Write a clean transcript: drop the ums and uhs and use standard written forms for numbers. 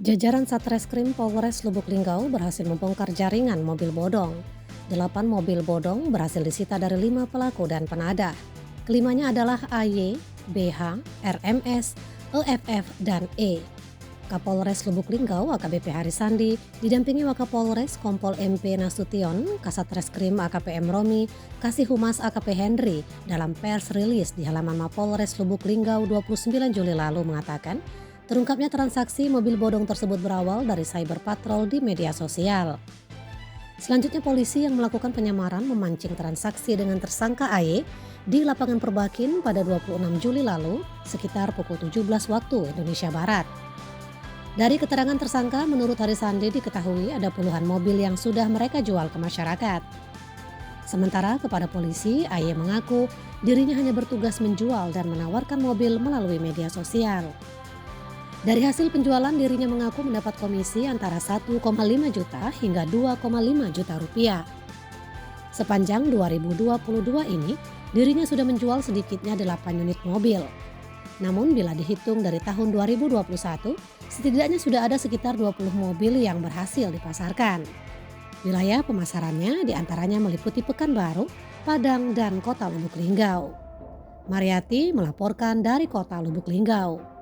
Jajaran Satreskrim Polres Lubuk Linggau berhasil membongkar jaringan mobil bodong. 8 mobil bodong berhasil disita dari 5 pelaku dan penadah. Kelimanya adalah AY, BH, RMS, EFF, dan E. Kapolres Lubuk Linggau AKBP Harisandi didampingi Wakapolres Kompol MP Nasution, Kasatreskrim AKPM Romi, Kasih Humas AKP Henry dalam pers rilis di halaman Mapolres Lubuk Linggau 29 Juli lalu mengatakan terungkapnya transaksi mobil bodong tersebut berawal dari cyber patrol di media sosial. Selanjutnya polisi yang melakukan penyamaran memancing transaksi dengan tersangka AY di lapangan Perbakin pada 26 Juli lalu sekitar pukul 17 waktu Indonesia Barat. Dari keterangan tersangka, menurut Harisandi diketahui ada puluhan mobil yang sudah mereka jual ke masyarakat. Sementara kepada polisi, AY mengaku dirinya hanya bertugas menjual dan menawarkan mobil melalui media sosial. Dari hasil penjualan, dirinya mengaku mendapat komisi antara 1,5 juta hingga 2,5 juta rupiah. Sepanjang 2022 ini, dirinya sudah menjual sedikitnya 8 unit mobil. Namun bila dihitung dari tahun 2021, setidaknya sudah ada sekitar 20 mobil yang berhasil dipasarkan. Wilayah pemasarannya diantaranya meliputi Pekanbaru, Padang, dan Kota Lubuk Linggau. Mariati melaporkan dari Kota Lubuk Linggau.